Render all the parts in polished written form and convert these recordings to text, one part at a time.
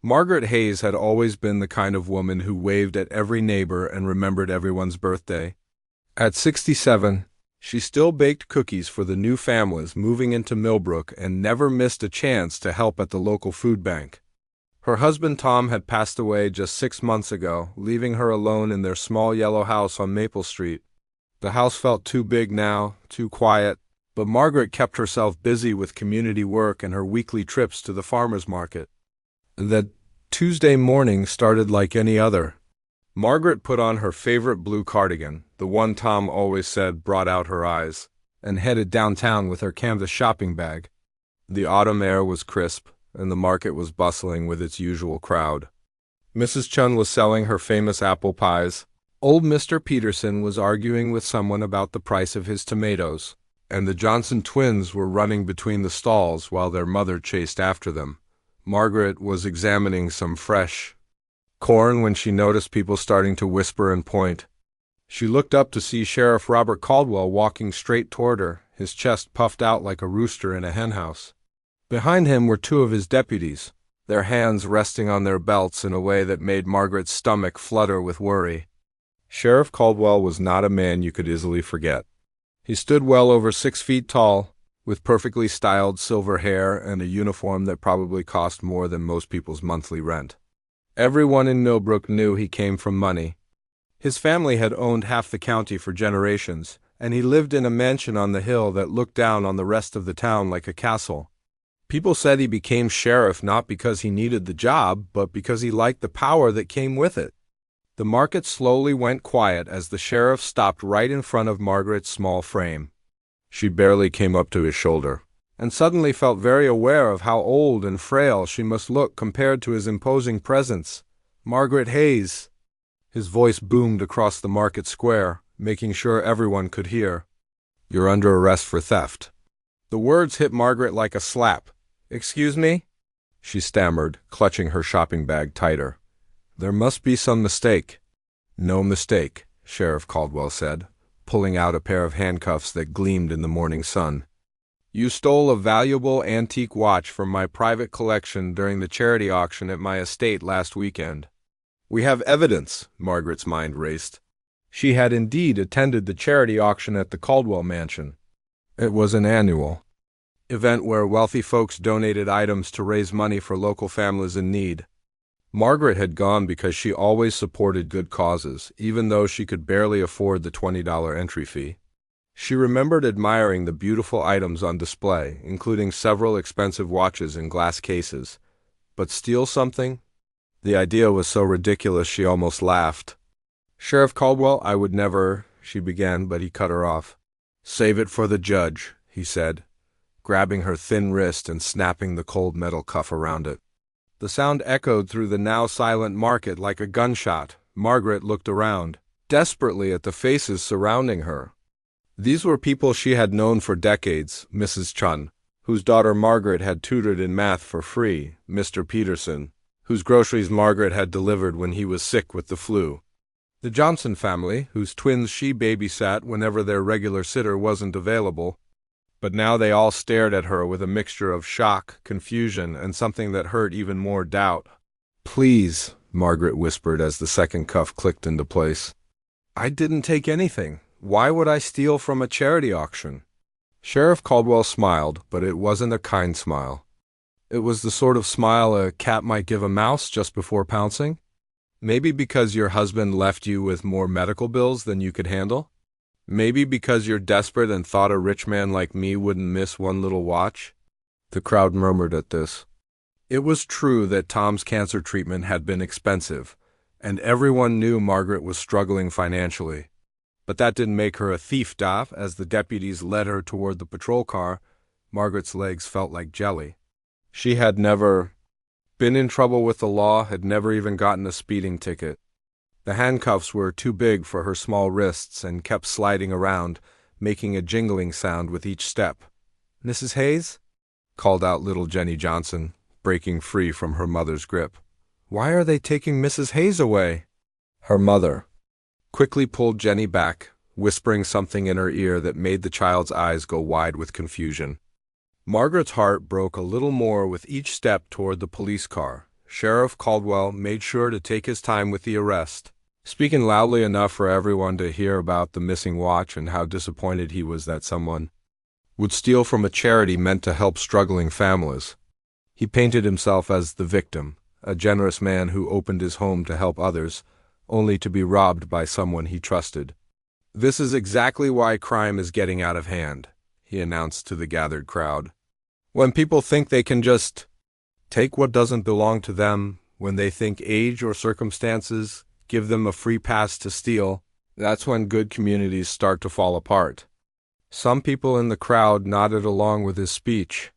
Margaret Hayes had always been the kind of woman who waved at every neighbor and remembered everyone's birthday. At 67, she still baked cookies for the new families moving into Millbrook and never missed a chance to help at the local food bank. Her husband Tom had passed away just 6 months ago, leaving her alone in their small yellow house on Maple Street. The house felt too big now, too quiet, but Margaret kept herself busy with community work and her weekly trips to the farmer's market. That Tuesday morning started like any other. Margaret put on her favorite blue cardigan, the one Tom always said brought out her eyes, and headed downtown with her canvas shopping bag. The autumn air was crisp, and the market was bustling with its usual crowd. Mrs. Chun was selling her famous apple pies. Old Mr. Peterson was arguing with someone about the price of his tomatoes, and the Johnson twins were running between the stalls while their mother chased after them. Margaret was examining some fresh corn when she noticed people starting to whisper and point. She looked up to see Sheriff Robert Caldwell walking straight toward her, his chest puffed out like a rooster in a henhouse. Behind him were two of his deputies, their hands resting on their belts in a way that made Margaret's stomach flutter with worry. Sheriff Caldwell was not a man you could easily forget. He stood well over 6 feet tall, with perfectly styled silver hair and a uniform that probably cost more than most people's monthly rent. Everyone in Millbrook knew he came from money. His family had owned half the county for generations, and he lived in a mansion on the hill that looked down on the rest of the town like a castle. People said he became sheriff not because he needed the job, but because he liked the power that came with it. The market slowly went quiet as the sheriff stopped right in front of Margaret's small frame. She barely came up to his shoulder, and suddenly felt very aware of how old and frail she must look compared to his imposing presence. "Margaret Hayes!" His voice boomed across the market square, making sure everyone could hear. "You're under arrest for theft." The words hit Margaret like a slap. "Excuse me?" she stammered, clutching her shopping bag tighter. "There must be some mistake." "No mistake," Sheriff Caldwell said, pulling out a pair of handcuffs that gleamed in the morning sun. "You stole a valuable antique watch from my private collection during the charity auction at my estate last weekend." "We have evidence," Margaret's mind raced. She had indeed attended the charity auction at the Caldwell mansion. It was an annual event where wealthy folks donated items to raise money for local families in need. Margaret had gone because she always supported good causes, even though she could barely afford the $20 entry fee. She remembered admiring the beautiful items on display, including several expensive watches in glass cases. But steal something? The idea was so ridiculous she almost laughed. "Sheriff Caldwell, I would never," she began, but he cut her off. "Save it for the judge," he said, grabbing her thin wrist and snapping the cold metal cuff around it. The sound echoed through the now silent market like a gunshot. Margaret looked around, desperately at the faces surrounding her. These were people she had known for decades: Mrs. Chun, whose daughter Margaret had tutored in math for free; Mr. Peterson, whose groceries Margaret had delivered when he was sick with the flu; the Johnson family, whose twins she babysat whenever their regular sitter wasn't available. But now they all stared at her with a mixture of shock, confusion, and something that hurt even more: doubt. "Please," Margaret whispered as the second cuff clicked into place. "I didn't take anything. Why would I steal from a charity auction?" Sheriff Caldwell smiled, but it wasn't a kind smile. It was the sort of smile a cat might give a mouse just before pouncing. "Maybe because your husband left you with more medical bills than you could handle? Maybe because you're desperate and thought a rich man like me wouldn't miss one little watch?" The crowd murmured at this. It was true that Tom's cancer treatment had been expensive, and everyone knew Margaret was struggling financially. But that didn't make her a thief, as the deputies led her toward the patrol car. Margaret's legs felt like jelly. She had never been in trouble with the law, had never even gotten a speeding ticket. The handcuffs were too big for her small wrists and kept sliding around, making a jingling sound with each step. "Mrs. Hayes?" called out little Jenny Johnson, breaking free from her mother's grip. "Why are they taking Mrs. Hayes away?" Her mother quickly pulled Jenny back, whispering something in her ear that made the child's eyes go wide with confusion. Margaret's heart broke a little more with each step toward the police car. Sheriff Caldwell made sure to take his time with the arrest, speaking loudly enough for everyone to hear about the missing watch and how disappointed he was that someone would steal from a charity meant to help struggling families. He painted himself as the victim, a generous man who opened his home to help others, only to be robbed by someone he trusted. "This is exactly why crime is getting out of hand," he announced to the gathered crowd. "When people think they can just take what doesn't belong to them, when they think age or circumstances give them a free pass to steal, that's when good communities start to fall apart." Some people in the crowd nodded along with his speech.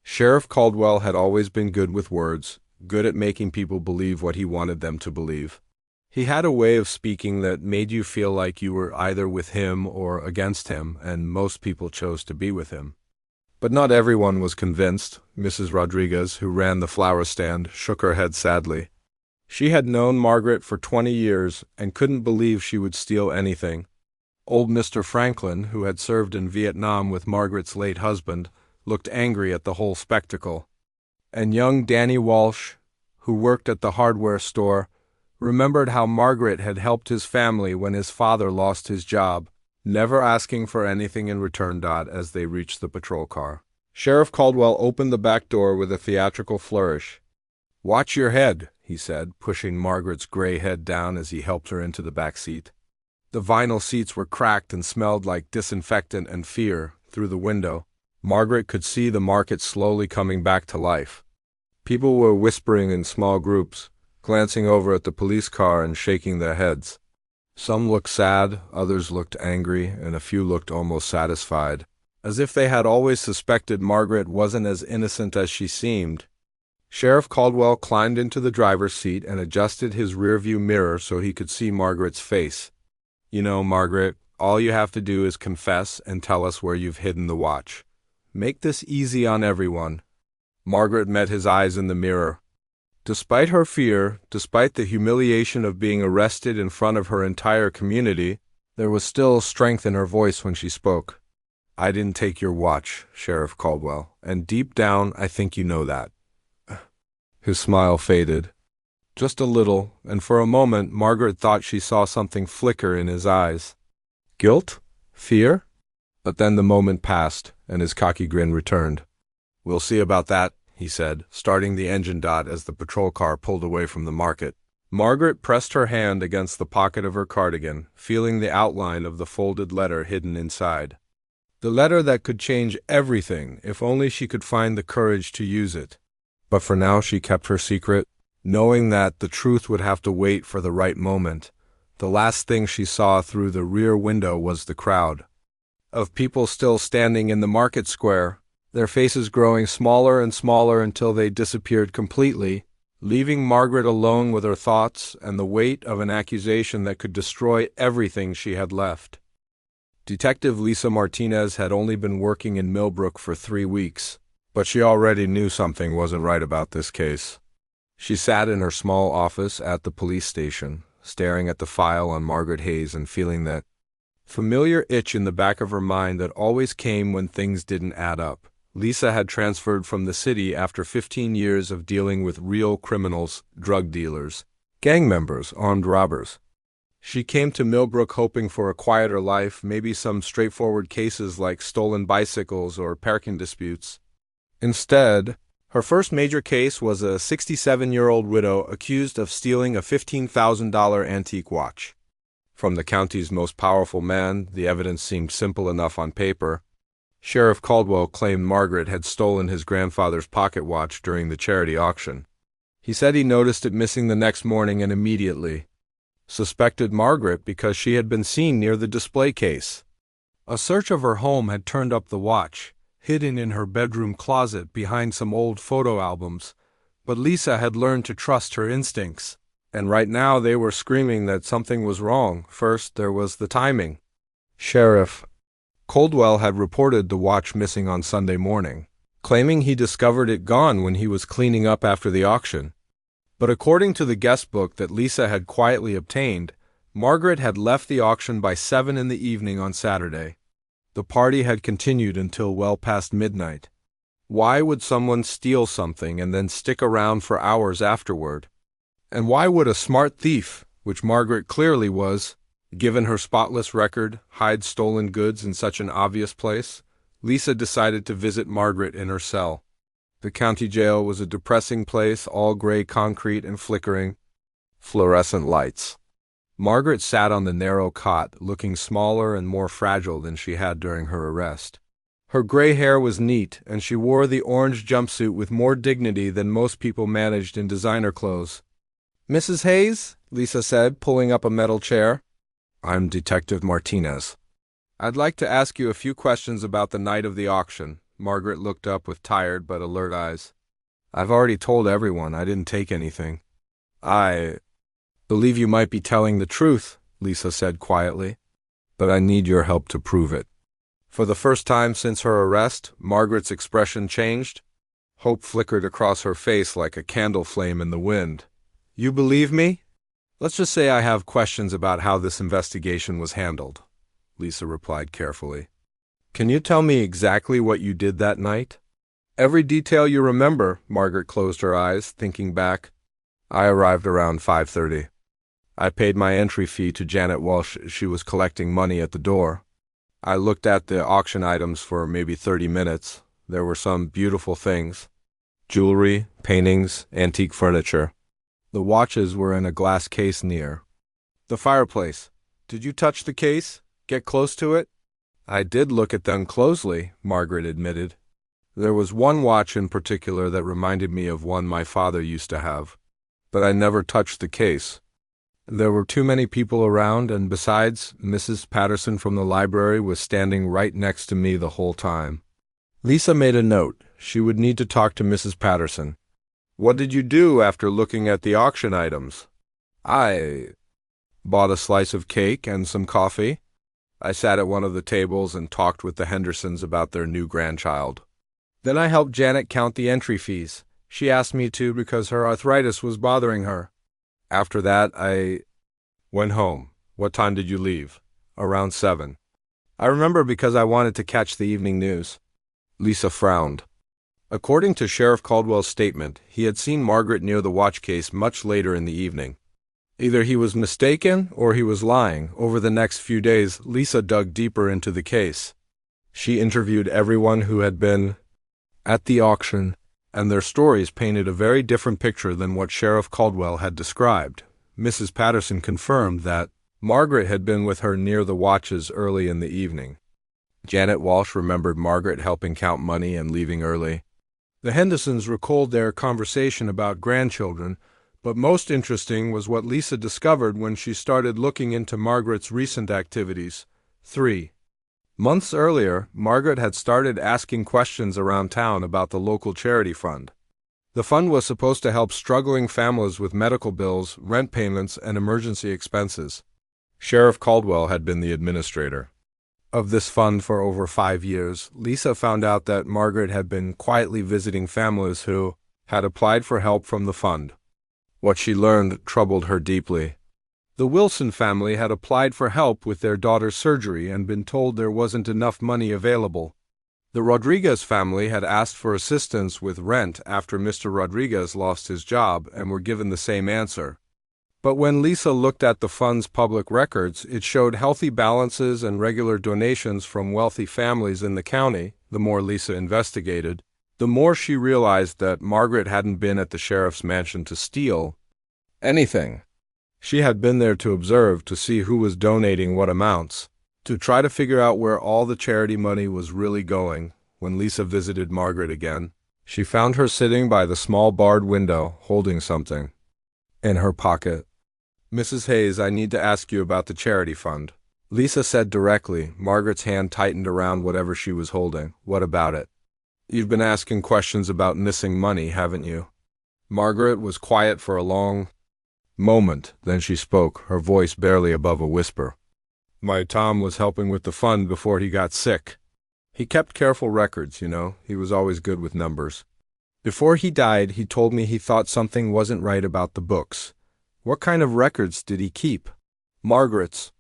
Sheriff Caldwell had always been good with words, good at making people believe what he wanted them to believe. He had a way of speaking that made you feel like you were either with him or against him, and most people chose to be with him. But not everyone was convinced. Mrs. Rodriguez, who ran the flower stand, shook her head sadly. She had known Margaret for 20 years and couldn't believe she would steal anything. Old Mr. Franklin, who had served in Vietnam with Margaret's late husband, looked angry at the whole spectacle. And young Danny Walsh, who worked at the hardware store, remembered how Margaret had helped his family when his father lost his job, never asking for anything in return. As they reached the patrol car, Sheriff Caldwell opened the back door with a theatrical flourish. "Watch your head," he said, pushing Margaret's gray head down as he helped her into the back seat. The vinyl seats were cracked and smelled like disinfectant and fear. Through the window, Margaret could see the market slowly coming back to life. People were whispering in small groups, glancing over at the police car and shaking their heads. Some looked sad, others looked angry, and a few looked almost satisfied, as if they had always suspected Margaret wasn't as innocent as she seemed. Sheriff Caldwell climbed into the driver's seat and adjusted his rearview mirror so he could see Margaret's face. "You know, Margaret, all you have to do is confess and tell us where you've hidden the watch. Make this easy on everyone." Margaret met his eyes in the mirror. Despite her fear, despite the humiliation of being arrested in front of her entire community, there was still strength in her voice when she spoke. "I didn't take your watch, Sheriff Caldwell, and deep down I think you know that." His smile faded. Just a little, and for a moment Margaret thought she saw something flicker in his eyes. Guilt? Fear? But then the moment passed, and his cocky grin returned. "We'll see about that," he said, starting the engine. As the patrol car pulled away from the market, Margaret pressed her hand against the pocket of her cardigan, feeling the outline of the folded letter hidden inside. The letter that could change everything if only she could find the courage to use it. But for now she kept her secret, knowing that the truth would have to wait for the right moment. The last thing she saw through the rear window was the crowd of people still standing in the market square, their faces growing smaller and smaller until they disappeared completely, leaving Margaret alone with her thoughts and the weight of an accusation that could destroy everything she had left. Detective Lisa Martinez had only been working in Millbrook for 3 weeks, but she already knew something wasn't right about this case. She sat in her small office at the police station, staring at the file on Margaret Hayes and feeling that familiar itch in the back of her mind that always came when things didn't add up. Lisa had transferred from the city after 15 years of dealing with real criminals, drug dealers, gang members, armed robbers. She came to Millbrook hoping for a quieter life, maybe some straightforward cases like stolen bicycles or parking disputes. Instead, her first major case was a 67-year-old widow accused of stealing a $15,000 antique watch. From the county's most powerful man, the evidence seemed simple enough on paper. Sheriff Caldwell claimed Margaret had stolen his grandfather's pocket watch during the charity auction. He said he noticed it missing the next morning and immediately suspected Margaret because she had been seen near the display case. A search of her home had turned up the watch, hidden in her bedroom closet behind some old photo albums, but Lisa had learned to trust her instincts. And right now they were screaming that something was wrong. First, there was the timing. Sheriff Caldwell had reported the watch missing on Sunday morning, claiming he discovered it gone when he was cleaning up after the auction. But according to the guest book that Lisa had quietly obtained, Margaret had left the auction by 7 in the evening on Saturday. The party had continued until well past midnight. Why would someone steal something and then stick around for hours afterward? And why would a smart thief, which Margaret clearly was, given her spotless record, hide stolen goods in such an obvious place? Lisa decided to visit Margaret in her cell. The county jail was a depressing place, all gray concrete and flickering fluorescent lights. Margaret sat on the narrow cot, looking smaller and more fragile than she had during her arrest. Her gray hair was neat, and she wore the orange jumpsuit with more dignity than most people managed in designer clothes. "Mrs. Hayes," Lisa said, pulling up a metal chair. "I'm Detective Martinez. I'd like to ask you a few questions about the night of the auction." Margaret looked up with tired but alert eyes. "I've already told everyone I didn't take anything." "I believe you might be telling the truth," Lisa said quietly, "but I need your help to prove it." For the first time since her arrest, Margaret's expression changed. Hope flickered across her face like a candle flame in the wind. "You believe me?" "Let's just say I have questions about how this investigation was handled," Lisa replied carefully. "Can you tell me exactly what you did that night?" "Every detail you remember," Margaret closed her eyes, thinking back. "I arrived around 5:30. I paid my entry fee to Janet Walsh. She was collecting money at the door. I looked at the auction items for maybe 30 minutes. There were some beautiful things. Jewelry, paintings, antique furniture. The watches were in a glass case near the fireplace. Did you touch the case? Get close to it?" "I did look at them closely," Margaret admitted. "There was one watch in particular that reminded me of one my father used to have, but I never touched the case. There were too many people around, and besides, Mrs. Patterson from the library was standing right next to me the whole time." Lisa made a note. She would need to talk to Mrs. Patterson. "What did you do after looking at the auction items?" "I bought a slice of cake and some coffee. I sat at one of the tables and talked with the Hendersons about their new grandchild. Then I helped Janet count the entry fees. She asked me to because her arthritis was bothering her. After that, I went home." "What time did you leave?" "Around 7. I remember because I wanted to catch the evening news." Lisa frowned. According to Sheriff Caldwell's statement, he had seen Margaret near the watch case much later in the evening. Either he was mistaken or he was lying. Over the next few days, Lisa dug deeper into the case. She interviewed everyone who had been at the auction, and their stories painted a very different picture than what Sheriff Caldwell had described. Mrs. Patterson confirmed that Margaret had been with her near the watches early in the evening. Janet Walsh remembered Margaret helping count money and leaving early. The Hendersons recalled their conversation about grandchildren, but most interesting was what Lisa discovered when she started looking into Margaret's recent activities. 3 months earlier, Margaret had started asking questions around town about the local charity fund. The fund was supposed to help struggling families with medical bills, rent payments, and emergency expenses. Sheriff Caldwell had been the administrator of this fund for over 5 years. Lisa found out that Margaret had been quietly visiting families who had applied for help from the fund. What she learned troubled her deeply. The Wilson family had applied for help with their daughter's surgery and been told there wasn't enough money available. The Rodriguez family had asked for assistance with rent after Mr. Rodriguez lost his job and were given the same answer. But when Lisa looked at the fund's public records, it showed healthy balances and regular donations from wealthy families in the county. The more Lisa investigated, the more she realized that Margaret hadn't been at the sheriff's mansion to steal anything. She had been there to observe, to see who was donating what amounts, to try to figure out where all the charity money was really going. When Lisa visited Margaret again, she found her sitting by the small barred window, holding something in her pocket. "Mrs. Hayes, I need to ask you about the charity fund," Lisa said directly. Margaret's hand tightened around whatever she was holding. "What about it?" "You've been asking questions about missing money, haven't you?" Margaret was quiet for a long moment. Then she spoke, her voice barely above a whisper. "My Tom was helping with the fund before he got sick. He kept careful records, you know. He was always good with numbers. Before he died, he told me he thought something wasn't right about the books." "What kind of records did he keep?" Margaret's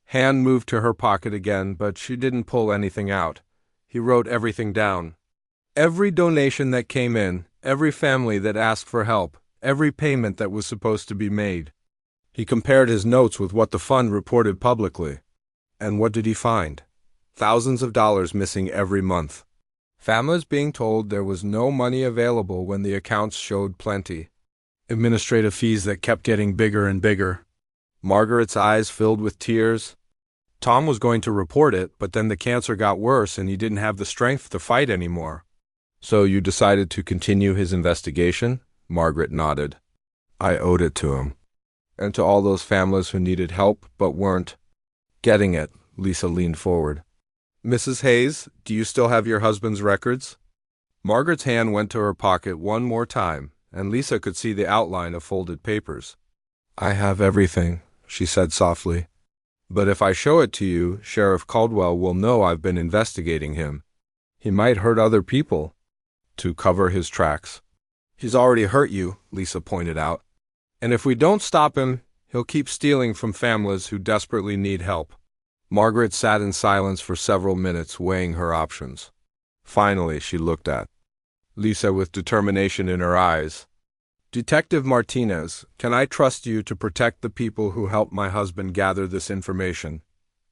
hand moved to her pocket again, but she didn't pull anything out. "He wrote everything down. Every donation that came in, every family that asked for help, every payment that was supposed to be made. He compared his notes with what the fund reported publicly. And what did he find? Thousands of dollars missing every month. Families being told there was no money available when the accounts showed plenty. Administrative fees that kept getting bigger and bigger. Margaret's eyes filled with tears. Tom was going to report it, but then the cancer got worse and he didn't have the strength to fight anymore. So you decided to continue his investigation? Margaret nodded. I owed it to him. And to all those families who needed help but weren't getting it. Lisa leaned forward. Mrs. Hayes, do you still have your husband's records? Margaret's hand went to her pocket one more time, and Lisa could see the outline of folded papers. I have everything, she said softly. But if I show it to you, Sheriff Caldwell will know I've been investigating him. He might hurt other people to cover his tracks. He's already hurt you, Lisa pointed out. And if we don't stop him, he'll keep stealing from families who desperately need help. Margaret sat in silence for several minutes, weighing her options. Finally, she looked at Lisa with determination in her eyes. Detective Martinez, can I trust you to protect the people who helped my husband gather this information?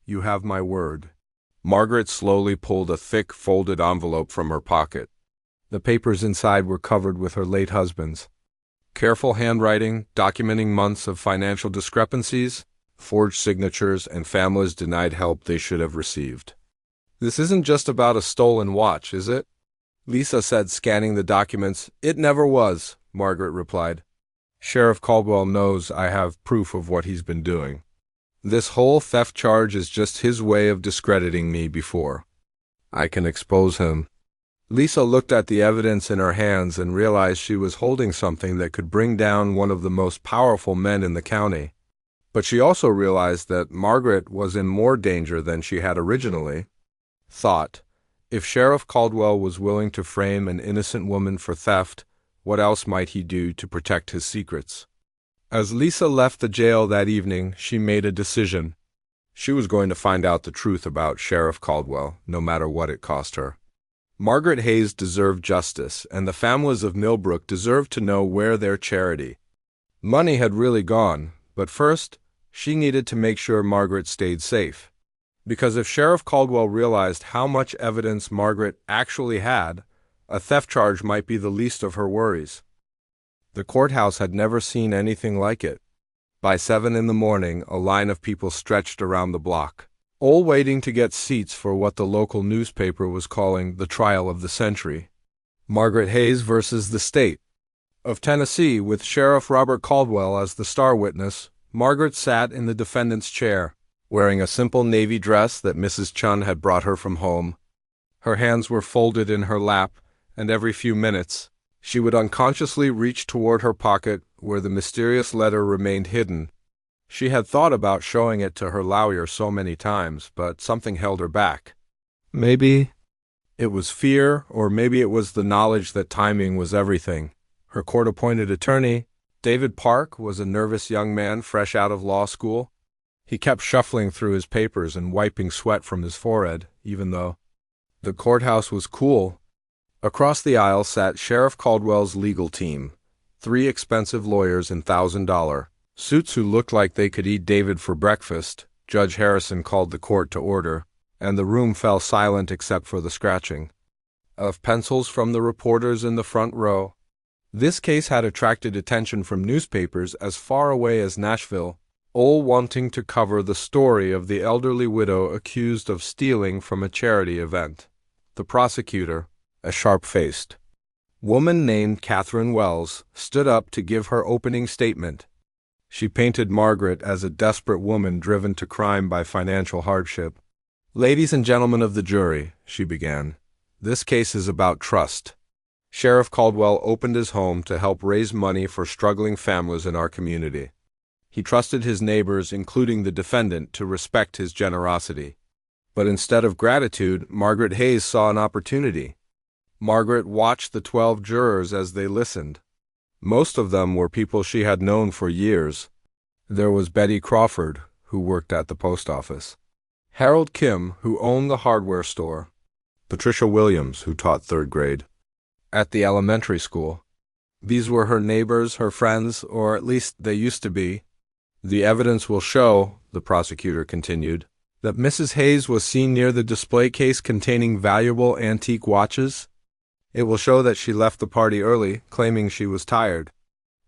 You have my word. Margaret slowly pulled a thick, folded envelope from her pocket. The papers inside were covered with her late husband's careful handwriting, documenting months of financial discrepancies, forged signatures, and families denied help they should have received. This isn't just about a stolen watch, is it? Lisa said, scanning the documents. It never was, Margaret replied. Sheriff Caldwell knows I have proof of what he's been doing. This whole theft charge is just his way of discrediting me before I can expose him. Lisa looked at the evidence in her hands and realized she was holding something that could bring down one of the most powerful men in the county. But she also realized that Margaret was in more danger than she had originally thought. If Sheriff Caldwell was willing to frame an innocent woman for theft, what else might he do to protect his secrets? As Lisa left the jail that evening, she made a decision. She was going to find out the truth about Sheriff Caldwell, no matter what it cost her. Margaret Hayes deserved justice, and the families of Millbrook deserved to know where their charity money had really gone. But first, she needed to make sure Margaret stayed safe. Because if Sheriff Caldwell realized how much evidence Margaret actually had, a theft charge might be the least of her worries. The courthouse had never seen anything like it. By 7 in the morning, a line of people stretched around the block, all waiting to get seats for what the local newspaper was calling the trial of the century. Margaret Hayes versus the state of Tennessee, with Sheriff Robert Caldwell as the star witness. Margaret sat in the defendant's chair, wearing a simple navy dress that Mrs. Chun had brought her from home. Her hands were folded in her lap, and every few minutes, she would unconsciously reach toward her pocket where the mysterious letter remained hidden. She had thought about showing it to her lawyer so many times, but something held her back. Maybe it was fear, or maybe it was the knowledge that timing was everything. Her court-appointed attorney, David Park, was a nervous young man fresh out of law school. He kept shuffling through his papers and wiping sweat from his forehead, even though the courthouse was cool. Across the aisle sat Sheriff Caldwell's legal team, 3 expensive lawyers in $1,000 suits who looked like they could eat David for breakfast. Judge Harrison called the court to order, and the room fell silent except for the scratching of pencils from the reporters in the front row. This case had attracted attention from newspapers as far away as Nashville, all wanting to cover the story of the elderly widow accused of stealing from a charity event. The prosecutor, a sharp-faced woman named Catherine Wells, stood up to give her opening statement. She painted Margaret as a desperate woman driven to crime by financial hardship. Ladies and gentlemen of the jury, she began, this case is about trust. Sheriff Caldwell opened his home to help raise money for struggling families in our community. He trusted his neighbors, including the defendant, to respect his generosity. But instead of gratitude, Margaret Hayes saw an opportunity. Margaret watched the 12 jurors as they listened. Most of them were people she had known for years. There was Betty Crawford, who worked at the post office; Harold Kim, who owned the hardware store; Patricia Williams, who taught 3rd grade; at the elementary school. These were her neighbors, her friends, or at least they used to be. The evidence will show, the prosecutor continued, that Mrs. Hayes was seen near the display case containing valuable antique watches. It will show that she left the party early, claiming she was tired.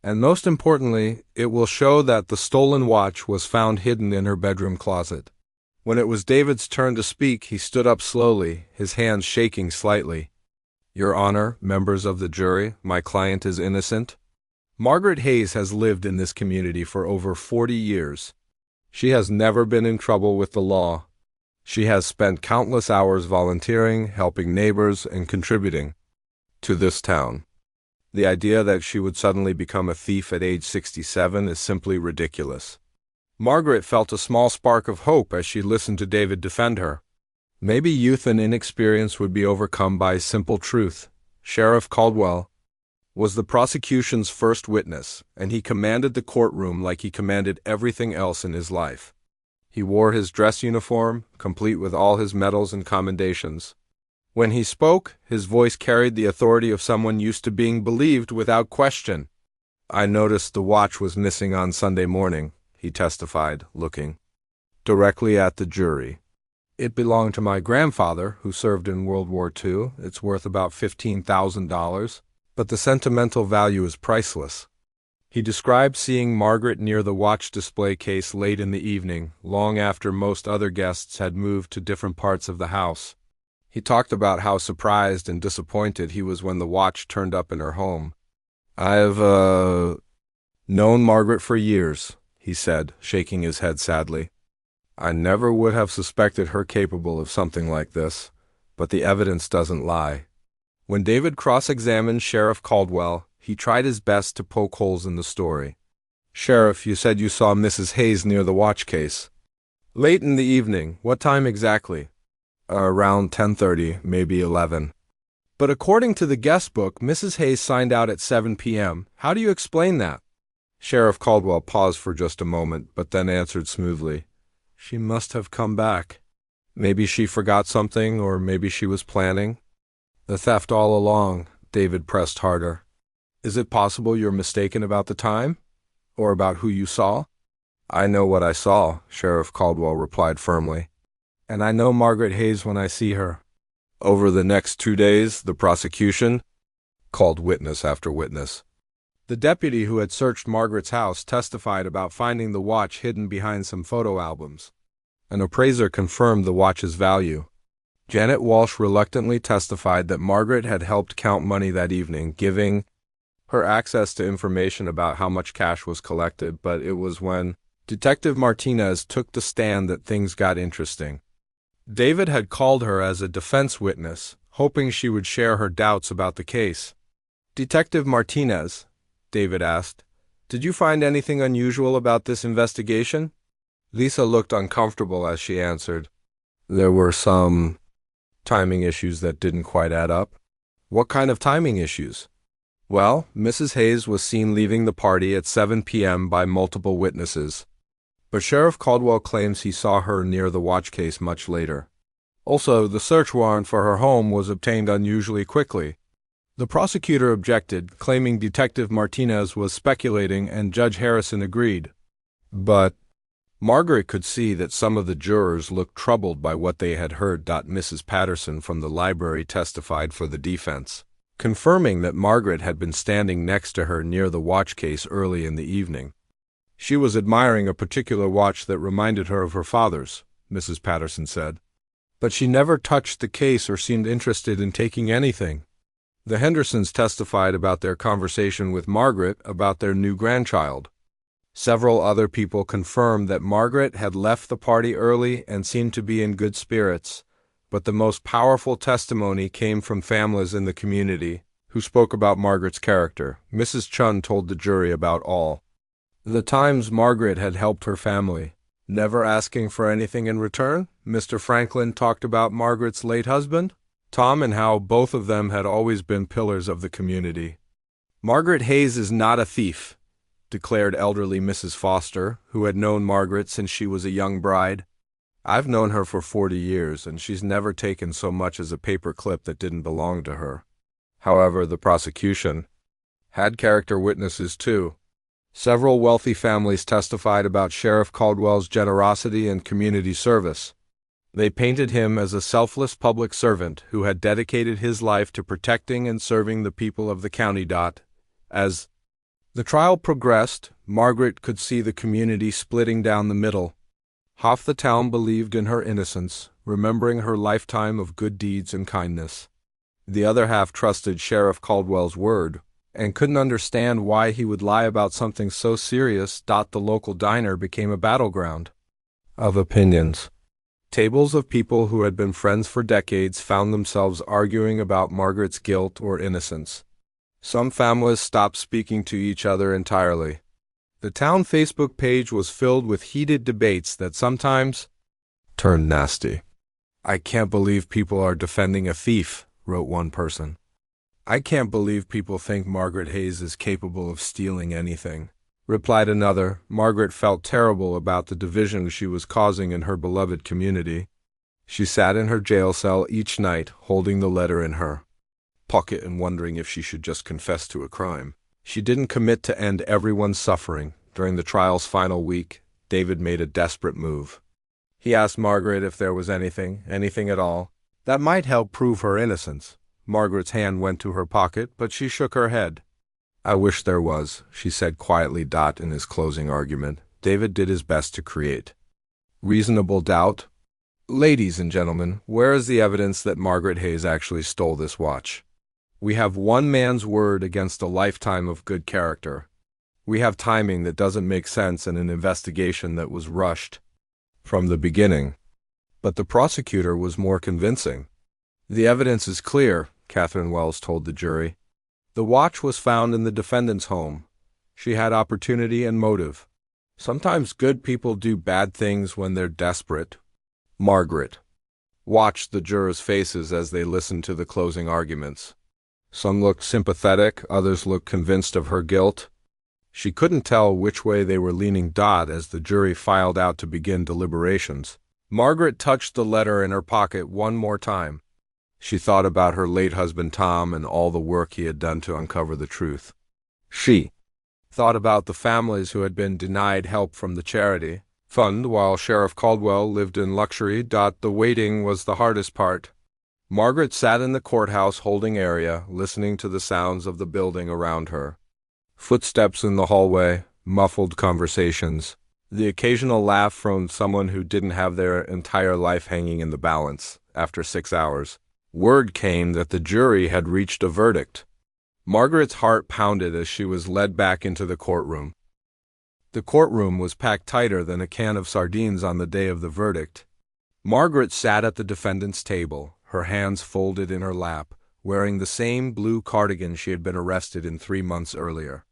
And most importantly, it will show that the stolen watch was found hidden in her bedroom closet. When it was David's turn to speak, he stood up slowly, his hands shaking slightly. Your Honor, members of the jury, my client is innocent. Margaret Hayes has lived in this community for over 40 years. She has never been in trouble with the law. She has spent countless hours volunteering, helping neighbors, and contributing to this town. The idea that she would suddenly become a thief at age 67 is simply ridiculous. Margaret felt a small spark of hope as she listened to David defend her. Maybe youth and inexperience would be overcome by simple truth. Sheriff Caldwell was the prosecution's first witness, and he commanded the courtroom like he commanded everything else in his life. He wore his dress uniform, complete with all his medals and commendations. When he spoke, his voice carried the authority of someone used to being believed without question. I noticed the watch was missing on Sunday morning, he testified, looking directly at the jury. It belonged to my grandfather, who served in World War II. It's worth about $15,000, but the sentimental value is priceless. He described seeing Margaret near the watch display case late in the evening, long after most other guests had moved to different parts of the house. He talked about how surprised and disappointed he was when the watch turned up in her home. I've known Margaret for years, he said, shaking his head sadly. I never would have suspected her capable of something like this, but the evidence doesn't lie. When David cross-examined Sheriff Caldwell, he tried his best to poke holes in the story. Sheriff, you said you saw Mrs. Hayes near the watch case. Late in the evening. What time exactly? Around 10:30, maybe 11. But according to the guest book, Mrs. Hayes signed out at 7 p.m. How do you explain that? Sheriff Caldwell paused for just a moment, but then answered smoothly. She must have come back. Maybe she forgot something, or maybe she was planning. The theft all along, David pressed harder. Is it possible you're mistaken about the time? Or about who you saw? I know what I saw, Sheriff Caldwell replied firmly. And I know Margaret Hayes when I see her. Over the next 2 days, the prosecution called witness after witness. The deputy who had searched Margaret's house testified about finding the watch hidden behind some photo albums. An appraiser confirmed the watch's value. Janet Walsh reluctantly testified that Margaret had helped count money that evening, giving her access to information about how much cash was collected, but it was when Detective Martinez took the stand that things got interesting. David had called her as a defense witness, hoping she would share her doubts about the case. Detective Martinez, David asked, did you find anything unusual about this investigation? Lisa looked uncomfortable as she answered. There were some timing issues that didn't quite add up. What kind of timing issues? Well, Mrs. Hayes was seen leaving the party at 7 p.m. by multiple witnesses, but Sheriff Caldwell claims he saw her near the watch case much later. Also, the search warrant for her home was obtained unusually quickly. The prosecutor objected, claiming Detective Martinez was speculating, and Judge Harrison agreed. But Margaret could see that some of the jurors looked troubled by what they had heard. Mrs. Patterson from the library testified for the defense, confirming that Margaret had been standing next to her near the watch case early in the evening. She was admiring a particular watch that reminded her of her father's, Mrs. Patterson said. But she never touched the case or seemed interested in taking anything. The Hendersons testified about their conversation with Margaret about their new grandchild. Several other people confirmed that Margaret had left the party early and seemed to be in good spirits, but the most powerful testimony came from families in the community who spoke about Margaret's character. Mrs. Chun told the jury about all the times Margaret had helped her family, never asking for anything in return. Mr. Franklin talked about Margaret's late husband, Tom, and how both of them had always been pillars of the community. Margaret Hayes is not a thief, declared elderly Mrs. Foster, who had known Margaret since she was a young bride. I've known her for 40 years, and she's never taken so much as a paper clip that didn't belong to her. However, the prosecution had character witnesses too. Several wealthy families testified about Sheriff Caldwell's generosity and community service. They painted him as a selfless public servant who had dedicated his life to protecting and serving the people of the county. As the trial progressed, Margaret could see the community splitting down the middle. Half the town believed in her innocence, remembering her lifetime of good deeds and kindness. The other half trusted Sheriff Caldwell's word, and couldn't understand why he would lie about something so serious. The local diner became a battleground of opinions. Tables of people who had been friends for decades found themselves arguing about Margaret's guilt or innocence. Some families stopped speaking to each other entirely. The town Facebook page was filled with heated debates that sometimes turned nasty. "I can't believe people are defending a thief," wrote one person. "I can't believe people think Margaret Hayes is capable of stealing anything," replied another. Margaret felt terrible about the division she was causing in her beloved community. She sat in her jail cell each night, holding the letter in her pocket and wondering if she should just confess to a crime. She didn't commit to end everyone's suffering. During the trial's final week, David made a desperate move. He asked Margaret if there was anything at all, that might help prove her innocence. Margaret's hand went to her pocket, but she shook her head. "I wish there was," she said quietly. In his closing argument, David did his best to create reasonable doubt. "Ladies and gentlemen, where is the evidence that Margaret Hayes actually stole this watch? We have one man's word against a lifetime of good character. We have timing that doesn't make sense and an investigation that was rushed from the beginning." But the prosecutor was more convincing. "The evidence is clear," Catherine Wells told the jury. "The watch was found in the defendant's home. She had opportunity and motive. Sometimes good people do bad things when they're desperate." Margaret watched the jurors' faces as they listened to the closing arguments. Some looked sympathetic, others looked convinced of her guilt. She couldn't tell which way they were leaning. As the jury filed out to begin deliberations, Margaret touched the letter in her pocket one more time. She thought about her late husband Tom and all the work he had done to uncover the truth. She thought about the families who had been denied help from the charity fund while Sheriff Caldwell lived in luxury. The waiting was the hardest part. Margaret sat in the courthouse holding area, listening to the sounds of the building around her. Footsteps in the hallway, muffled conversations, the occasional laugh from someone who didn't have their entire life hanging in the balance. After 6 hours, word came that the jury had reached a verdict. Margaret's heart pounded as she was led back into the courtroom. The courtroom was packed tighter than a can of sardines on the day of the verdict. Margaret sat at the defendant's table, her hands folded in her lap, wearing the same blue cardigan she had been arrested in 3 months earlier.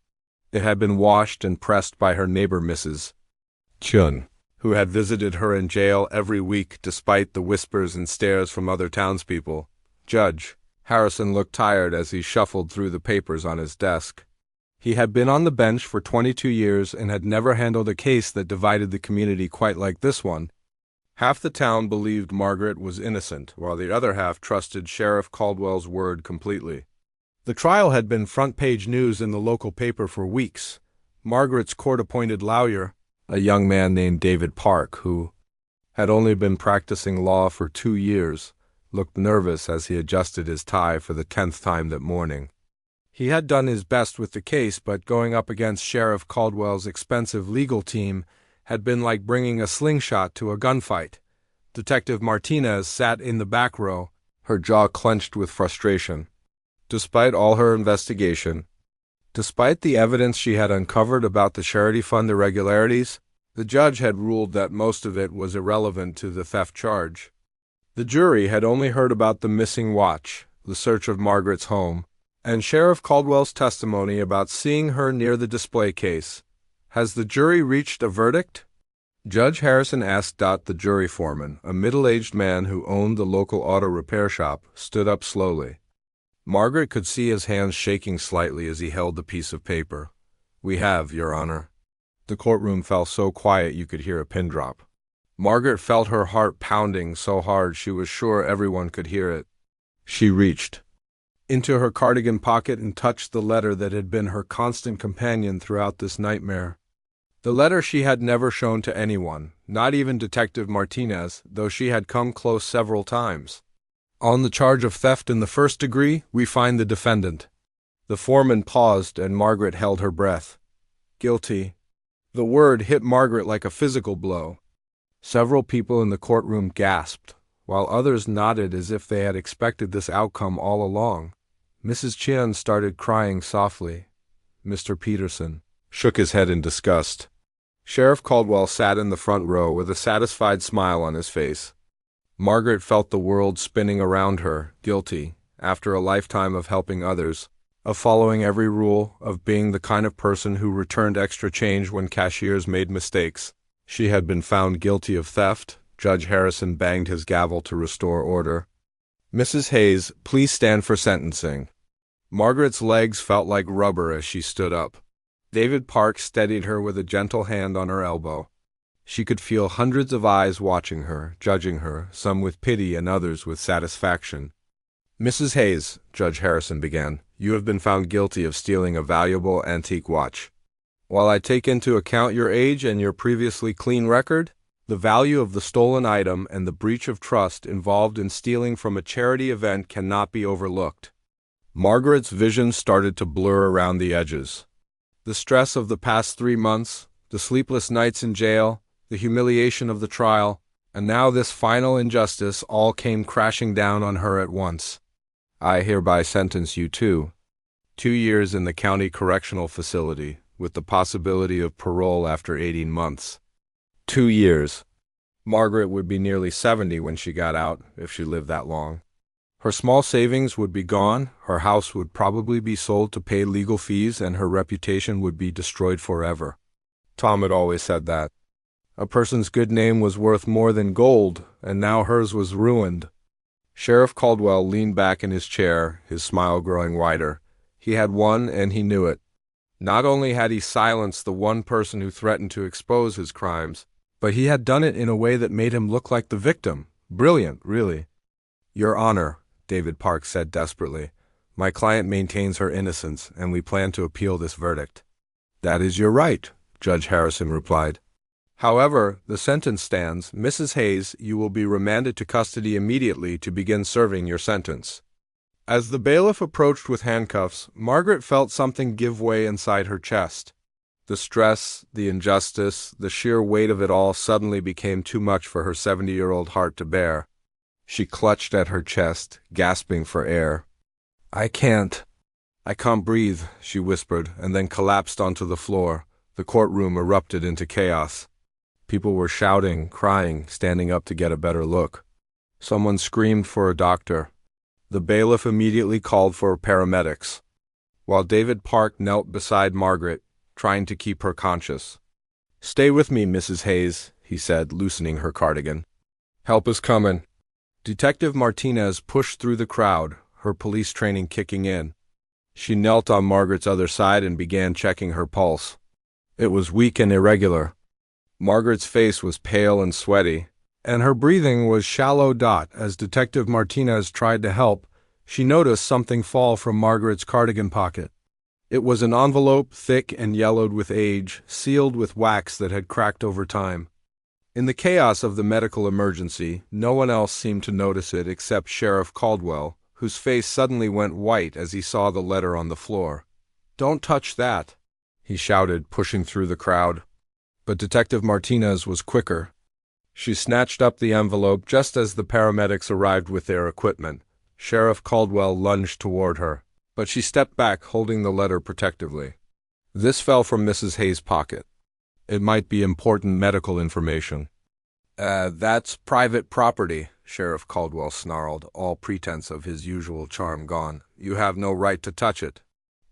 It had been washed and pressed by her neighbor Mrs. Chun, who had visited her in jail every week despite the whispers and stares from other townspeople. Judge Harrison looked tired as he shuffled through the papers on his desk. He had been on the bench for 22 years and had never handled a case that divided the community quite like this one. Half the town believed Margaret was innocent, while the other half trusted Sheriff Caldwell's word completely. The trial had been front-page news in the local paper for weeks. Margaret's court-appointed lawyer, a young man named David Park, who had only been practicing law for 2 years, looked nervous as he adjusted his tie for the 10th time that morning. He had done his best with the case, but going up against Sheriff Caldwell's expensive legal team had been like bringing a slingshot to a gunfight. Detective Martinez sat in the back row, her jaw clenched with frustration. Despite all her investigation, despite the evidence she had uncovered about the charity fund irregularities, the judge had ruled that most of it was irrelevant to the theft charge. The jury had only heard about the missing watch, the search of Margaret's home, and Sheriff Caldwell's testimony about seeing her near the display case. "Has the jury reached a verdict?" Judge Harrison asked. The jury foreman, a middle-aged man who owned the local auto repair shop, stood up slowly. Margaret could see his hands shaking slightly as he held the piece of paper. "We have, Your Honor." The courtroom fell so quiet you could hear a pin drop. Margaret felt her heart pounding so hard she was sure everyone could hear it. She reached into her cardigan pocket and touched the letter that had been her constant companion throughout this nightmare. The letter she had never shown to anyone, not even Detective Martinez, though she had come close several times. On the charge of theft in the first degree, we find the defendant. The foreman paused and Margaret held her breath. Guilty. The word hit Margaret like a physical blow. Several people in the courtroom gasped, while others nodded as if they had expected this outcome all along. Mrs. Chien started crying softly. Mr. Peterson shook his head in disgust. Sheriff Caldwell sat in the front row with a satisfied smile on his face. Margaret felt the world spinning around her, guilty, after a lifetime of helping others, of following every rule, of being the kind of person who returned extra change when cashiers made mistakes. She had been found guilty of theft. Judge Harrison banged his gavel to restore order. Mrs. Hayes, please stand for sentencing. Margaret's legs felt like rubber as she stood up. David Park steadied her with a gentle hand on her elbow. She could feel hundreds of eyes watching her, judging her, some with pity and others with satisfaction. Mrs. Hayes, Judge Harrison began, you have been found guilty of stealing a valuable antique watch. While I take into account your age and your previously clean record, the value of the stolen item and the breach of trust involved in stealing from a charity event cannot be overlooked. Margaret's vision started to blur around the edges. The stress of the past 3 months, the sleepless nights in jail, the humiliation of the trial, and now this final injustice all came crashing down on her at once. I hereby sentence you to 2 years in the county correctional facility, with the possibility of parole after 18 months. 2 years. Margaret would be nearly 70 when she got out, if she lived that long. Her small savings would be gone, her house would probably be sold to pay legal fees, and her reputation would be destroyed forever. Tom had always said that. A person's good name was worth more than gold, and now hers was ruined. Sheriff Caldwell leaned back in his chair, his smile growing wider. He had won, and he knew it. Not only had he silenced the one person who threatened to expose his crimes, but he had done it in a way that made him look like the victim. Brilliant, really. Your Honor, David Park said desperately, my client maintains her innocence, and we plan to appeal this verdict. That is your right, Judge Harrison replied. However, the sentence stands. Mrs. Hayes, you will be remanded to custody immediately to begin serving your sentence. As the bailiff approached with handcuffs, Margaret felt something give way inside her chest. The stress, the injustice, the sheer weight of it all suddenly became too much for her 70-year-old heart to bear. She clutched at her chest, gasping for air. I can't breathe, she whispered, and then collapsed onto the floor. The courtroom erupted into chaos. People were shouting, crying, standing up to get a better look. Someone screamed for a doctor. The bailiff immediately called for paramedics, while David Park knelt beside Margaret, trying to keep her conscious. Stay with me, Mrs. Hayes, he said, loosening her cardigan. Help is coming. Detective Martinez pushed through the crowd, her police training kicking in. She knelt on Margaret's other side and began checking her pulse. It was weak and irregular. Margaret's face was pale and sweaty, and her breathing was shallow. As Detective Martinez tried to help, she noticed something fall from Margaret's cardigan pocket. It was an envelope, thick and yellowed with age, sealed with wax that had cracked over time. In the chaos of the medical emergency, no one else seemed to notice it except Sheriff Caldwell, whose face suddenly went white as he saw the letter on the floor. Don't touch that, he shouted, pushing through the crowd. But Detective Martinez was quicker. She snatched up the envelope just as the paramedics arrived with their equipment. Sheriff Caldwell lunged toward her, but she stepped back, holding the letter protectively. This fell from Mrs. Hayes' pocket. It might be important medical information. That's private property, Sheriff Caldwell snarled, all pretense of his usual charm gone. You have no right to touch it.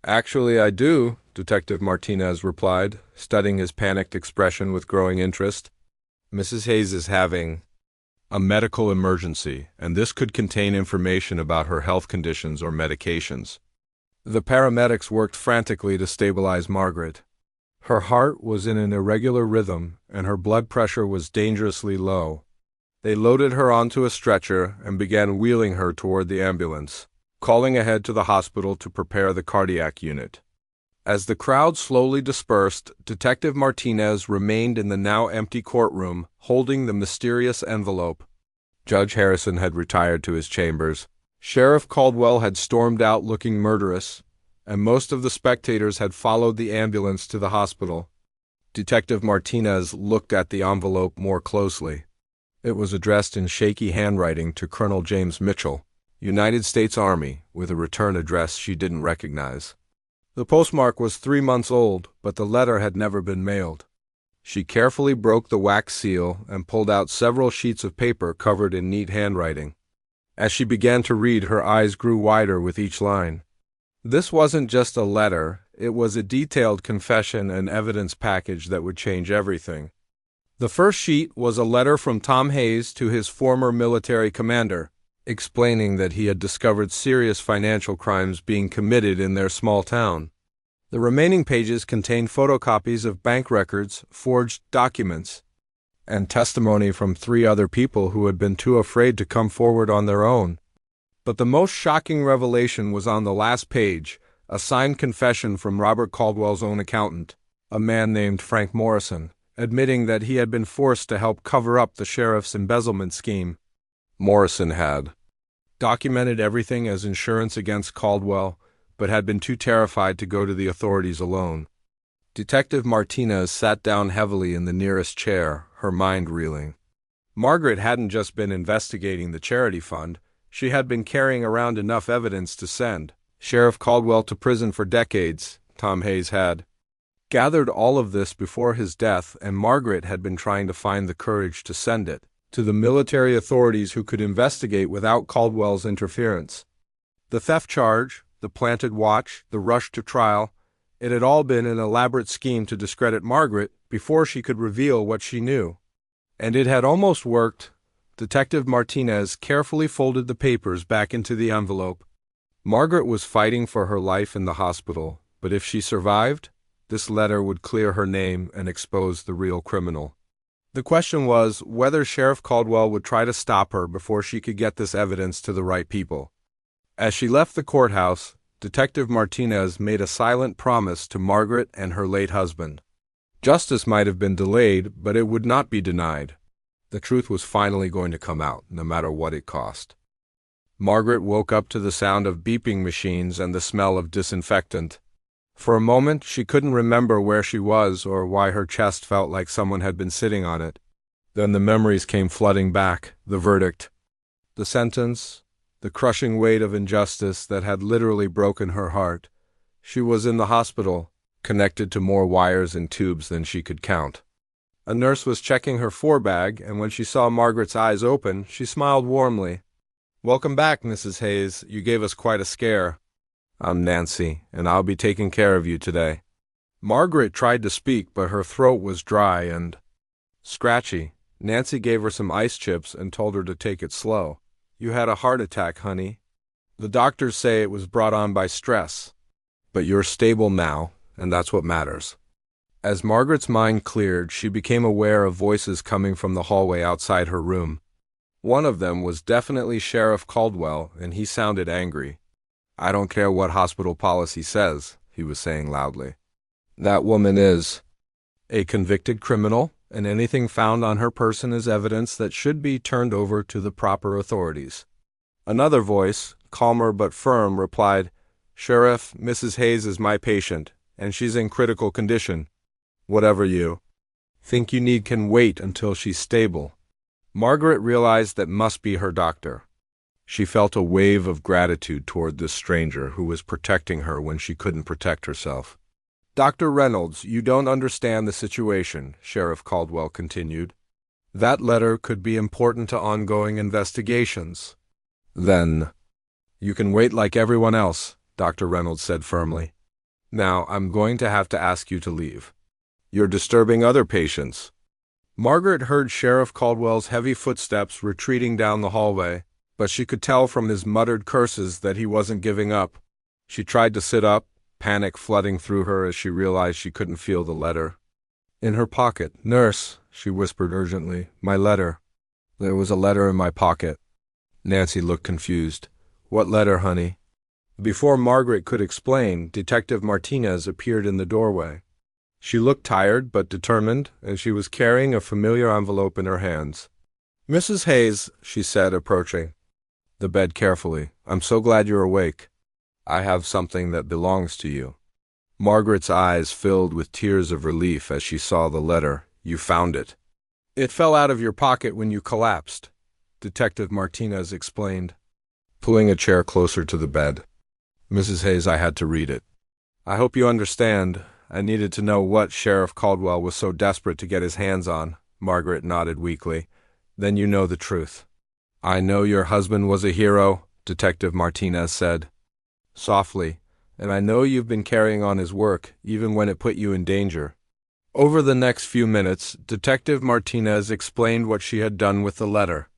Actually, I do, Detective Martinez replied, studying his panicked expression with growing interest. Mrs. Hayes is having a medical emergency, and this could contain information about her health conditions or medications. The paramedics worked frantically to stabilize Margaret. Her heart was in an irregular rhythm, and her blood pressure was dangerously low. They loaded her onto a stretcher and began wheeling her toward the ambulance. calling ahead to the hospital to prepare the cardiac unit. As the crowd slowly dispersed, Detective Martinez remained in the now empty courtroom, holding the mysterious envelope. Judge Harrison had retired to his chambers. Sheriff Caldwell had stormed out looking murderous, and most of the spectators had followed the ambulance to the hospital. Detective Martinez looked at the envelope more closely. It was addressed in shaky handwriting to Colonel James Mitchell, United States Army, with a return address she didn't recognize. The postmark was 3 months old, but the letter had never been mailed. She carefully broke the wax seal and pulled out several sheets of paper covered in neat handwriting. As she began to read, her eyes grew wider with each line. This wasn't just a letter, it was a detailed confession and evidence package that would change everything. The first sheet was a letter from Tom Hayes to his former military commander, explaining that he had discovered serious financial crimes being committed in their small town. The remaining pages contained photocopies of bank records, forged documents, and testimony from 3 other people who had been too afraid to come forward on their own. But the most shocking revelation was on the last page, a signed confession from Robert Caldwell's own accountant, a man named Frank Morrison, admitting that he had been forced to help cover up the sheriff's embezzlement scheme. Morrison had documented everything as insurance against Caldwell, but had been too terrified to go to the authorities alone. Detective Martinez sat down heavily in the nearest chair, her mind reeling. Margaret hadn't just been investigating the charity fund, she had been carrying around enough evidence to send Sheriff Caldwell to prison for decades. Tom Hayes had gathered all of this before his death, and Margaret had been trying to find the courage to send it to the military authorities who could investigate without Caldwell's interference. The theft charge, the planted watch, the rush to trial, it had all been an elaborate scheme to discredit Margaret before she could reveal what she knew. And it had almost worked. Detective Martinez carefully folded the papers back into the envelope. Margaret was fighting for her life in the hospital, but if she survived, this letter would clear her name and expose the real criminal. The question was whether Sheriff Caldwell would try to stop her before she could get this evidence to the right people. As she left the courthouse, Detective Martinez made a silent promise to Margaret and her late husband. Justice might have been delayed, but it would not be denied. The truth was finally going to come out, no matter what it cost. Margaret woke up to the sound of beeping machines and the smell of disinfectant. For a moment, she couldn't remember where she was or why her chest felt like someone had been sitting on it. Then the memories came flooding back, the verdict, the sentence, the crushing weight of injustice that had literally broken her heart. She was in the hospital, connected to more wires and tubes than she could count. A nurse was checking her forebag, and when she saw Margaret's eyes open, she smiled warmly. "Welcome back, Mrs. Hayes. You gave us quite a scare." "I'm Nancy, and I'll be taking care of you today." Margaret tried to speak, but her throat was dry and scratchy. Nancy gave her some ice chips and told her to take it slow. "You had a heart attack, honey. The doctors say it was brought on by stress. But you're stable now, and that's what matters." As Margaret's mind cleared, she became aware of voices coming from the hallway outside her room. One of them was definitely Sheriff Caldwell, and he sounded angry. "I don't care what hospital policy says," he was saying loudly. "That woman is a convicted criminal, and anything found on her person is evidence that should be turned over to the proper authorities." Another voice, calmer but firm, replied, "Sheriff, Mrs. Hayes is my patient, and she's in critical condition. Whatever you think you need can wait until she's stable." Margaret realized that must be her doctor. She felt a wave of gratitude toward this stranger who was protecting her when she couldn't protect herself. "Dr. Reynolds, you don't understand the situation," Sheriff Caldwell continued. "That letter could be important to ongoing investigations." "Then you can wait like everyone else," Dr. Reynolds said firmly. "Now, I'm going to have to ask you to leave. You're disturbing other patients." Margaret heard Sheriff Caldwell's heavy footsteps retreating down the hallway, but she could tell from his muttered curses that he wasn't giving up. She tried to sit up, panic flooding through her as she realized she couldn't feel the letter. "In her pocket. Nurse," she whispered urgently, "my letter." "There was a letter in my pocket." Nancy looked confused. "What letter, honey?" Before Margaret could explain, Detective Martinez appeared in the doorway. She looked tired but determined, and she was carrying a familiar envelope in her hands. "Mrs. Hayes," she said, approaching the bed carefully, "I'm so glad you're awake. I have something that belongs to you." Margaret's eyes filled with tears of relief as she saw the letter. "You found it." "It fell out of your pocket when you collapsed," Detective Martinez explained, pulling a chair closer to the bed. "Mrs. Hayes, I had to read it. I hope you understand. I needed to know what Sheriff Caldwell was so desperate to get his hands on." Margaret nodded weakly. "Then you know the truth." "I know your husband was a hero," Detective Martinez said softly, "and I know you've been carrying on his work, even when it put you in danger." Over the next few minutes, Detective Martinez explained what she had done with the letter.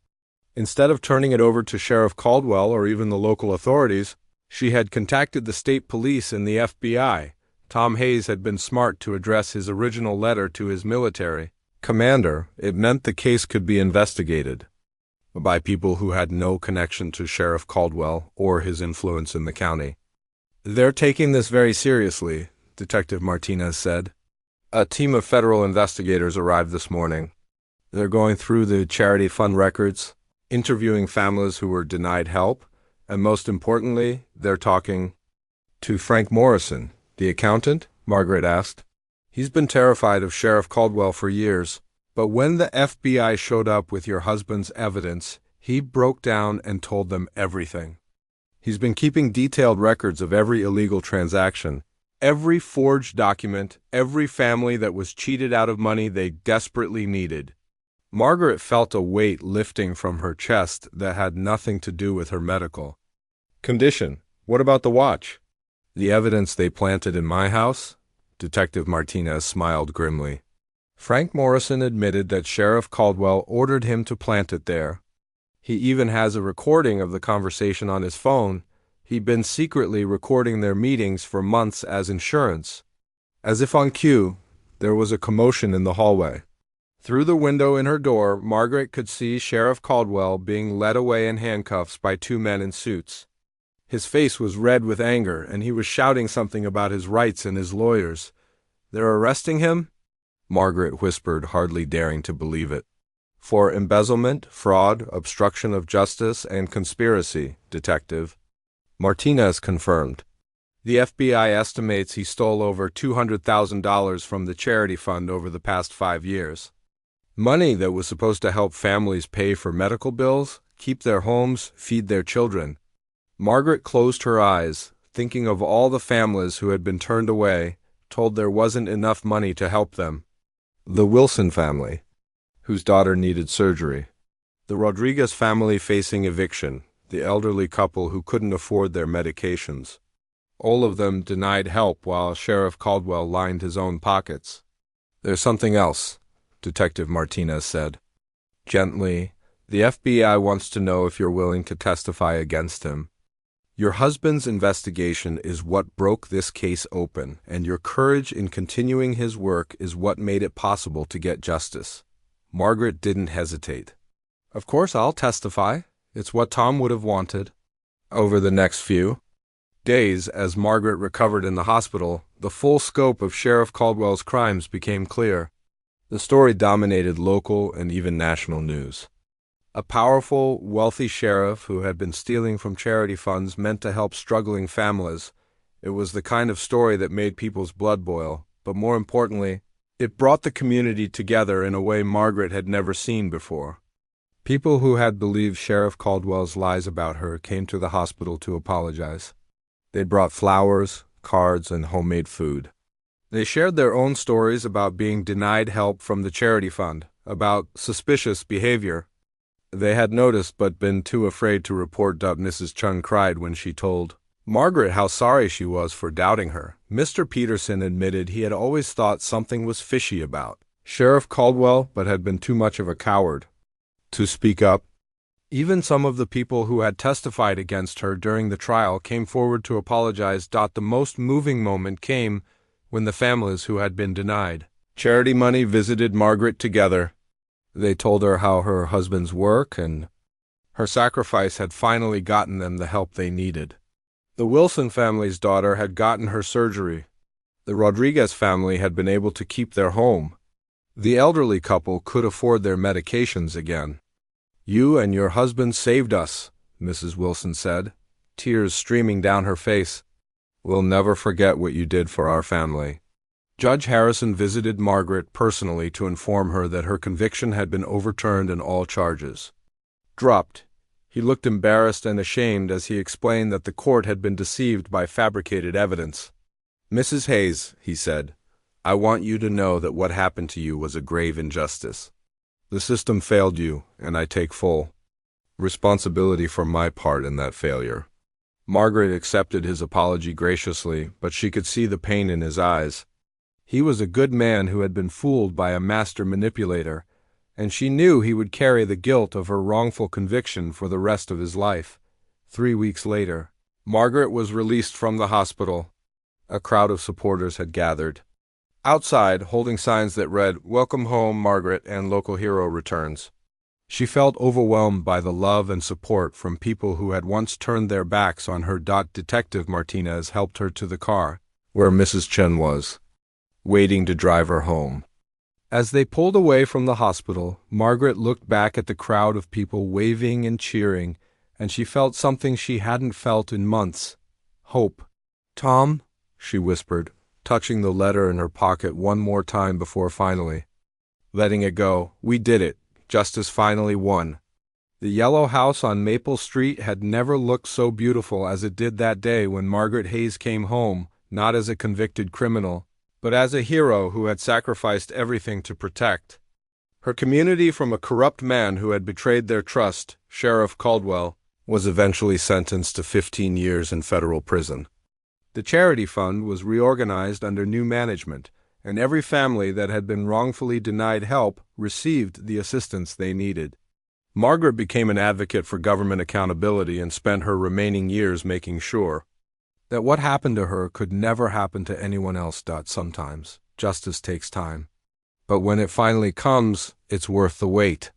Instead of turning it over to Sheriff Caldwell or even the local authorities, she had contacted the state police and the FBI. Tom Hayes had been smart to address his original letter to his military commander. It meant the case could be investigated by people who had no connection to Sheriff Caldwell or his influence in the county. "They're taking this very seriously," Detective Martinez said. "A team of federal investigators arrived this morning. They're going through the charity fund records, interviewing families who were denied help, and most importantly, they're talking to Frank Morrison, the accountant," Margaret asked. "He's been terrified of Sheriff Caldwell for years. But when the FBI showed up with your husband's evidence, he broke down and told them everything. He's been keeping detailed records of every illegal transaction, every forged document, every family that was cheated out of money they desperately needed." Margaret felt a weight lifting from her chest that had nothing to do with her medical condition. "What about the watch?" "The evidence they planted in my house?" Detective Martinez smiled grimly. "Frank Morrison admitted that Sheriff Caldwell ordered him to plant it there. He even has a recording of the conversation on his phone. He'd been secretly recording their meetings for months as insurance." As if on cue, there was a commotion in the hallway. Through the window in her door, Margaret could see Sheriff Caldwell being led away in handcuffs by two men in suits. His face was red with anger, and he was shouting something about his rights and his lawyers. "They're arresting him?" Margaret whispered, hardly daring to believe it. "For embezzlement, fraud, obstruction of justice, and conspiracy, Detective," Martinez confirmed. "The FBI estimates he stole over $200,000 from the charity fund over the past 5 years. Money that was supposed to help families pay for medical bills, keep their homes, feed their children." Margaret closed her eyes, thinking of all the families who had been turned away, told there wasn't enough money to help them. The Wilson family, whose daughter needed surgery. The Rodriguez family facing eviction, the elderly couple who couldn't afford their medications. All of them denied help while Sheriff Caldwell lined his own pockets. "There's something else," Detective Martinez said gently. "The FBI wants to know if you're willing to testify against him. Your husband's investigation is what broke this case open, and your courage in continuing his work is what made it possible to get justice." Margaret didn't hesitate. "Of course I'll testify. It's what Tom would have wanted." Over the next few days, as Margaret recovered in the hospital, the full scope of Sheriff Caldwell's crimes became clear. The story dominated local and even national news. A powerful, wealthy sheriff who had been stealing from charity funds meant to help struggling families. It was the kind of story that made people's blood boil, but more importantly, it brought the community together in a way Margaret had never seen before. People who had believed Sheriff Caldwell's lies about her came to the hospital to apologize. They brought flowers, cards, and homemade food. They shared their own stories about being denied help from the charity fund, about suspicious behavior they had noticed but been too afraid to report. Mrs. Chung cried when she told Margaret how sorry she was for doubting her. Mr. Peterson admitted he had always thought something was fishy about Sheriff Caldwell, but had been too much of a coward to speak up. Even some of the people who had testified against her during the trial came forward to apologize. The most moving moment came when the families who had been denied charity money visited Margaret together. They told her how her husband's work and her sacrifice had finally gotten them the help they needed. The Wilson family's daughter had gotten her surgery. The Rodriguez family had been able to keep their home. The elderly couple could afford their medications again. "You and your husband saved us," Mrs. Wilson said, tears streaming down her face. "We'll never forget what you did for our family." Judge Harrison visited Margaret personally to inform her that her conviction had been overturned and all charges dropped. He looked embarrassed and ashamed as he explained that the court had been deceived by fabricated evidence. "Mrs. Hayes," he said, "I want you to know that what happened to you was a grave injustice. The system failed you, and I take full responsibility for my part in that failure." Margaret accepted his apology graciously, but she could see the pain in his eyes. He was a good man who had been fooled by a master manipulator, and she knew he would carry the guilt of her wrongful conviction for the rest of his life. 3 weeks later, Margaret was released from the hospital. A crowd of supporters had gathered outside, holding signs that read, "Welcome home, Margaret," and "Local hero returns." She felt overwhelmed by the love and support from people who had once turned their backs on her. Detective Martinez helped her to the car, where Mrs. Chen was waiting to drive her home. As they pulled away from the hospital, Margaret looked back at the crowd of people waving and cheering, and she felt something she hadn't felt in months: hope. "Tom," she whispered, touching the letter in her pocket one more time before finally letting it go. "We did it. Justice finally won." The yellow house on Maple Street had never looked so beautiful as it did that day when Margaret Hayes came home, not as a convicted criminal, but as a hero who had sacrificed everything to protect her community from a corrupt man who had betrayed their trust. Sheriff Caldwell was eventually sentenced to 15 years in federal prison. The charity fund was reorganized under new management, and every family that had been wrongfully denied help received the assistance they needed. Margaret became an advocate for government accountability and spent her remaining years making sure that what happened to her could never happen to anyone else. Sometimes justice takes time, but when it finally comes, it's worth the wait.